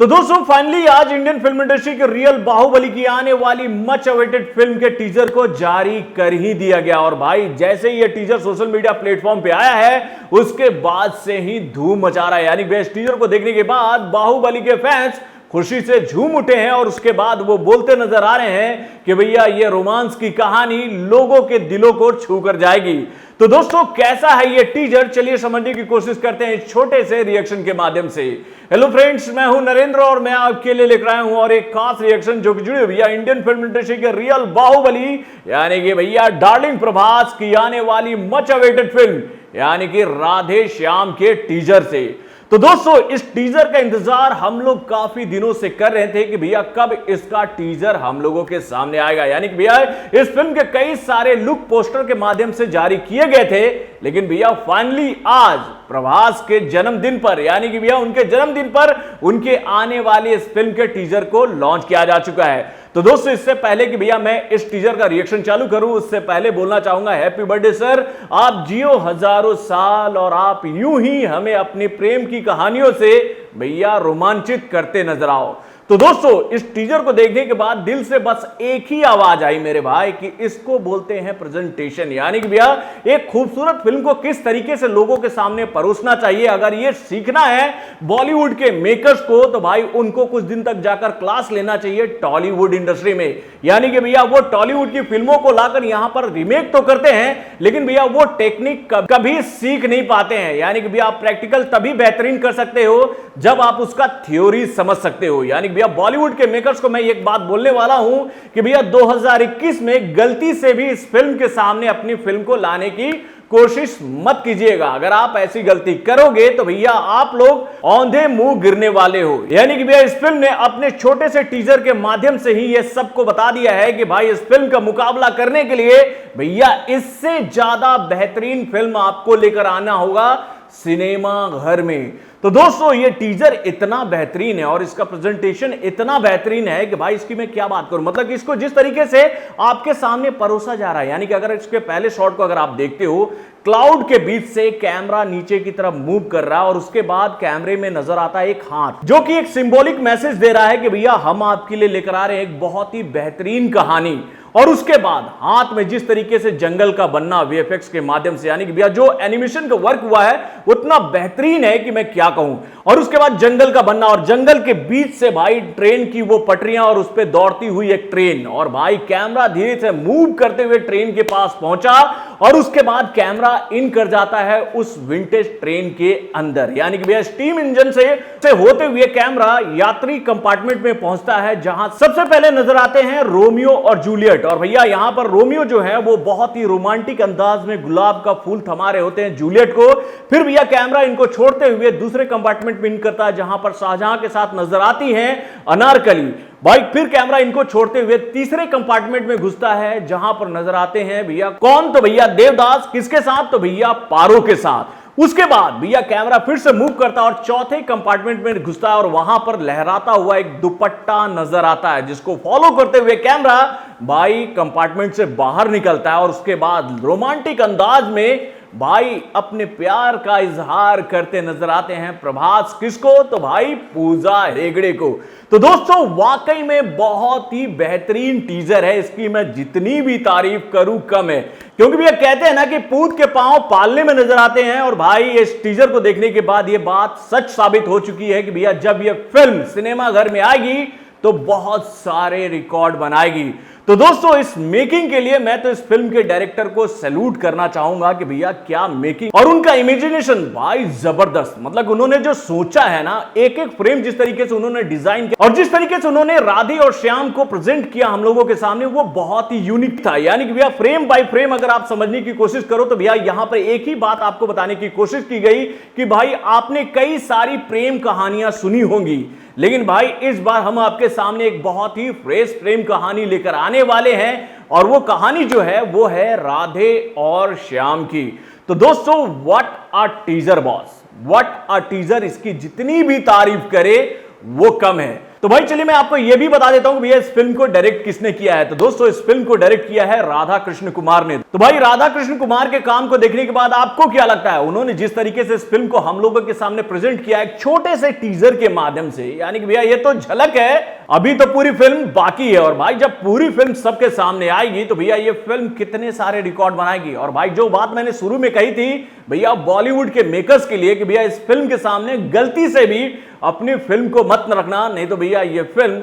तो दोस्तों फाइनली आज इंडियन फिल्म इंडस्ट्री के रियल बाहुबली की आने वाली मच अवेटेड फिल्म के टीजर को जारी कर ही दिया गया। और भाई जैसे ही ये टीजर सोशल मीडिया प्लेटफॉर्म पे आया है उसके बाद से ही धूम मचा रहा है। यानी इस टीजर को देखने के बाद बाहुबली के फैंस खुशी से झूम उठे हैं और उसके बाद वो बोलते नजर आ रहे हैं कि भैया ये रोमांस की कहानी लोगों के दिलों को छू कर जाएगी। तो दोस्तों कैसा है ये टीजर, चलिए समझने की कोशिश करते हैं इस छोटे से रिएक्शन के माध्यम से। हेलो फ्रेंड्स, मैं हूं नरेंद्र और मैं आपके लिए लेकर आया हूं और एक खास रिएक्शन जो कि जुड़ी भैया इंडियन फिल्म इंडस्ट्री के रियल बाहुबली यानी कि भैया डार्लिंग प्रभास की आने वाली मच अवेटेड फिल्म यानी कि राधे श्याम के टीजर से। तो दोस्तों इस टीजर का इंतजार हम लोग काफी दिनों से कर रहे थे कि भैया कब इसका टीजर हम लोगों के सामने आएगा। यानी कि भैया इस फिल्म के कई सारे लुक पोस्टर के माध्यम से जारी किए गए थे, लेकिन भैया फाइनली आज प्रभास के जन्मदिन पर यानी कि भैया उनके जन्मदिन पर उनके आने वाली इस फिल्म के टीजर को लॉन्च किया जा चुका है। तो दोस्तों इससे पहले कि भैया मैं इस टीजर का रिएक्शन चालू करूं उससे पहले बोलना चाहूंगा हैप्पी बर्थडे सर, आप जियो हजारों साल और आप यूं ही हमें अपनी प्रेम की कहानियों से भैया रोमांचित करते नजर आओ। तो दोस्तों इस टीजर को देखने के बाद दिल से बस एक ही आवाज आई मेरे भाई कि इसको बोलते हैं प्रेजेंटेशन। यानी कि भैया एक खूबसूरत फिल्म को किस तरीके से लोगों के सामने परोसना चाहिए, अगर ये सीखना है बॉलीवुड के मेकर्स को तो भाई उनको कुछ दिन तक जाकर क्लास लेना चाहिए टॉलीवुड इंडस्ट्री में। यानी कि भैया वो टॉलीवुड की फिल्मों को लाकर यहां पर रीमेक तो करते हैं लेकिन भैया वो टेक्निक कभी सीख नहीं पाते हैं। यानी कि भैया आप प्रैक्टिकल तभी बेहतरीन कर सकते हो जब आप उसका थ्योरी समझ सकते हो। यानी भैया बॉलीवुड के मेकर्स को मैं एक बात बोलने वाला हूं कि भैया 2021 में गलती से भी इस फिल्म के सामने अपनी फिल्म को लाने की कोशिश मत कीजिएगा। अगर आप ऐसी गलती करोगे तो भैया आप लोग औंधे मुंह गिरने वाले हो। यानी कि भैया इस फिल्म ने अपने छोटे से टीजर के माध्यम से ही यह सबको बता दिया है कि भाई इस फिल्म का मुकाबला करने के लिए भैया इससे ज्यादा बेहतरीन फिल्म आपको लेकर आना होगा सिनेमा घर में। तो दोस्तों ये टीजर इतना बेहतरीन है और इसका प्रेजेंटेशन इतना बेहतरीन है कि भाई इसकी मैं क्या बात करूं। मतलब कि इसको जिस तरीके से आपके सामने परोसा जा रहा है, यानी कि अगर इसके पहले शॉट को अगर आप देखते हो क्लाउड के बीच से कैमरा नीचे की तरफ मूव कर रहा है और उसके बाद कैमरे में नजर आता है एक हाथ जो कि एक सिंबॉलिक मैसेज दे रहा है कि भैया हम आपके लिए लेकर आ रहे हैं एक बहुत ही बेहतरीन कहानी। और उसके बाद हाथ में जिस तरीके से जंगल का बनना वीएफएक्स के माध्यम से यानी कि भैया जो एनिमेशन का वर्क हुआ है उतना बेहतरीन है कि मैं क्या कहूं। और उसके बाद जंगल का बनना और जंगल के बीच से भाई ट्रेन की वो पटरियां और उस पर दौड़ती हुई एक ट्रेन और भाई कैमरा धीरे से मूव करते हुए ट्रेन के पास पहुंचा और उसके बाद कैमरा इन कर जाता है उस विंटेज ट्रेन के अंदर। यानी कि भैया स्टीम इंजन से होते हुए कैमरा यात्री कंपार्टमेंट में पहुंचता है जहां सबसे पहले नजर आते हैं रोमियो और जूलियट। और भैया यहां पर रोमियो जो है वो बहुत ही रोमांटिक अंदाज में गुलाब का फूल थमा रहे होते हैं जूलियट को। फिर भैया कैमरा इनको छोड़ते हुए दूसरे कंपार्टमेंट में इन करता है जहां पर शाहजहां के साथ नजर आती हैं अनारकली। भाई फिर कैमरा इनको छोड़ते हुए तीसरे कंपार्टमेंट में घुसता है जहां पर नजर आते हैं भैया कौन, तो भैया देवदास। किसके साथ, तो भैया पारो के साथ। उसके बाद भैया कैमरा फिर से मूव करता है और चौथे कंपार्टमेंट में घुसता है और वहां पर लहराता हुआ एक दुपट्टा नजर आता है जिसको फॉलो करते हुए कैमरा भाई कंपार्टमेंट से बाहर निकलता है और उसके बाद रोमांटिक अंदाज में भाई अपने प्यार का इजहार करते नजर आते हैं प्रभास। किसको, तो भाई पूजा हेगड़े को। तो दोस्तों वाकई में बहुत ही बेहतरीन टीजर है, इसकी मैं जितनी भी तारीफ करूं कम है। क्योंकि भैया कहते हैं ना कि पूत के पांव पालने में नजर आते हैं और भाई इस टीजर को देखने के बाद यह बात सच साबित हो चुकी है कि भैया जब यह फिल्म सिनेमा घर में आएगी तो बहुत सारे रिकॉर्ड बनाएगी। तो दोस्तों इस मेकिंग के लिए मैं तो इस फिल्म के डायरेक्टर को सैल्यूट करना चाहूंगा कि भैया क्या मेकिंग और उनका इमेजिनेशन भाई जबरदस्त। मतलब उन्होंने जो सोचा है ना, एक एक फ्रेम जिस तरीके से उन्होंने डिजाइन किया और जिस तरीके से उन्होंने राधे और श्याम को प्रेजेंट किया हम लोगों के सामने वो बहुत ही यूनिक था। यानी कि भैया फ्रेम बाय फ्रेम अगर आप समझने की कोशिश करो तो भैया यहां पर एक ही बात आपको बताने की कोशिश की गई कि भाई आपने कई सारी प्रेम कहानियां सुनी होंगी लेकिन भाई इस बार हम आपके सामने एक बहुत ही फ्रेश प्रेम कहानी लेकर आने वाले हैं और वो कहानी जो है वो है राधे और श्याम की। तो दोस्तों what a teaser boss, what a teaser, इसकी जितनी भी तारीफ करे वो कम है। तो भाई चलिए मैं आपको यह भी बता देता हूं कि भैया इस फिल्म को डायरेक्ट किसने किया है। तो दोस्तों इस फिल्म को डायरेक्ट किया है राधा कृष्ण कुमार ने। तो भाई राधा कृष्ण कुमार के काम को देखने के बाद आपको क्या लगता है, उन्होंने जिस तरीके से इस फिल्म को हम लोगों के सामने प्रेजेंट किया एक छोटे से टीजर के माध्यम से, यानी कि भैया ये तो झलक है, अभी तो पूरी फिल्म बाकी है। और भाई जब पूरी फिल्म सबके सामने आएगी तो भैया ये फिल्म कितने सारे रिकॉर्ड बनाएगी। और भाई जो बात मैंने शुरू में कही थी भैया बॉलीवुड के मेकर्स के लिए कि भैया इस फिल्म के सामने गलती से भी अपनी फिल्म को मत न रखना, नहीं तो भैया ये फिल्म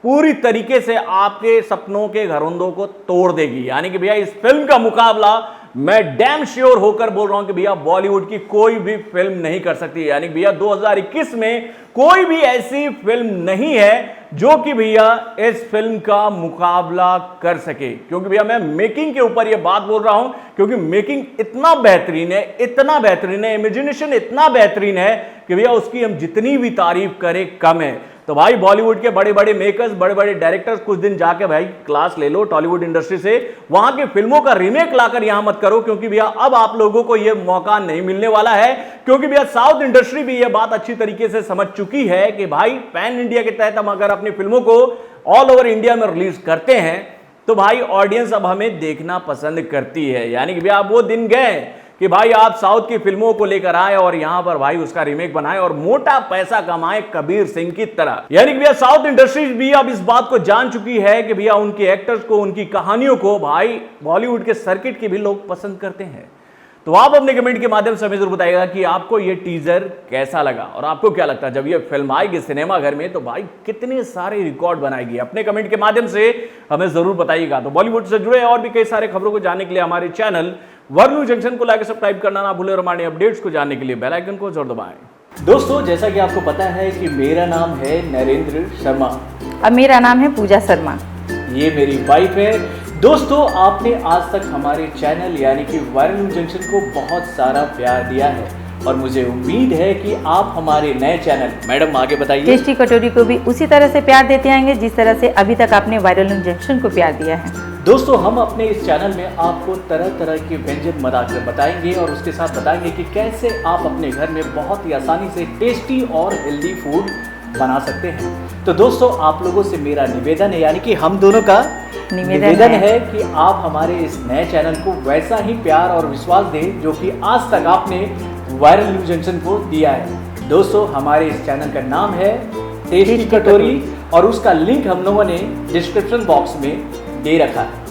पूरी तरीके से आपके सपनों के घरौंदों को तोड़ देगी। यानी कि भैया इस फिल्म का मुकाबला मैं डैम श्योर होकर बोल रहा हूं कि भैया बॉलीवुड की कोई भी फिल्म नहीं कर सकती। यानी भैया 2021 में कोई भी ऐसी फिल्म नहीं है जो कि भैया इस फिल्म का मुकाबला कर सके। क्योंकि भैया मैं मेकिंग के ऊपर यह बात बोल रहा हूं, क्योंकि मेकिंग इतना बेहतरीन है, इतना बेहतरीन है, इमेजिनेशन इतना बेहतरीन है कि भैया उसकी हम जितनी भी तारीफ करें कम है। तो भाई बॉलीवुड के बड़े बड़े मेकर्स, बड़े बड़े डायरेक्टर्स कुछ दिन जाके भाई क्लास ले लो टॉलीवुड इंडस्ट्री से, वहां की फिल्मों का रीमेक लाकर यहां मत करो, क्योंकि भैया अब आप लोगों को यह मौका नहीं मिलने वाला है। क्योंकि भैया साउथ इंडस्ट्री भी यह बात अच्छी तरीके से समझ चुकी है कि भाई पैन इंडिया के तहत हम अगर अपनी फिल्मों को ऑल ओवर इंडिया में रिलीज करते हैं तो भाई ऑडियंस अब हमें देखना पसंद करती है। यानी कि भैया अब वो दिन गए कि भाई आप साउथ की फिल्मों को लेकर आए और यहां पर भाई उसका रीमेक बनाए और मोटा पैसा कमाए कबीर सिंह की तरह। यानी कि भैया साउथ इंडस्ट्री भी अब इस बात को जान चुकी है कि भैया उनके एक्टर्स को, उनकी कहानियों को भाई बॉलीवुड के सर्किट के भी लोग पसंद करते हैं। तो आप अपने कमेंट के माध्यम से हमें जरूर बताइएगा कि आपको ये टीजर कैसा लगा और आपको क्या लगता है जब ये फिल्म आएगी सिनेमा घर में तो भाई कितने सारे रिकॉर्ड बनाएगी। अपने कमेंट के माध्यम से हमें जरूर बताइएगा। तो बॉलीवुड से जुड़े और भी कई सारे खबरों को जानने के लिए हमारे चैनल वर्ल्ड जंक्शन को लाइक सब्सक्राइब करना ना भूलें और हमारे अपडेट्स को जानने के लिए बेल आइकन को जरूर दबाएं। दोस्तों जैसा कि आपको पता है कि मेरा नाम है नरेंद्र शर्मा और मेरा नाम है पूजा शर्मा, ये मेरी वाइफ है। दोस्तों आपने आज तक हमारे चैनल यानी कि वायरल जंक्शन को बहुत सारा प्यार दिया है और मुझे उम्मीद है कि आप हमारे नए चैनल, मैडम आगे बताइए, टेस्टी कटोरी को भी उसी तरह से प्यार देते आएंगे जिस तरह से अभी तक आपने वायरल जंक्शन को प्यार दिया है। दोस्तों हम अपने इस चैनल में आपको तरह तरह के व्यंजन बनाकर बताएंगे और उसके साथ बताएंगे कि कैसे आप अपने घर में बहुत ही आसानी से टेस्टी और हेल्दी फूड बना सकते हैं। तो दोस्तों आप लोगों से मेरा निवेदन है, यानी कि हम दोनों का निवेदन है कि आप हमारे इस नए चैनल को वैसा ही प्यार और विश्वास दें जो कि आज तक आपने वायरल न्यूज जंक्शन को दिया है। दोस्तों हमारे इस चैनल का नाम है टेस्टी कटोरी और उसका लिंक हम लोगों ने डिस्क्रिप्शन बॉक्स में दे रखा है।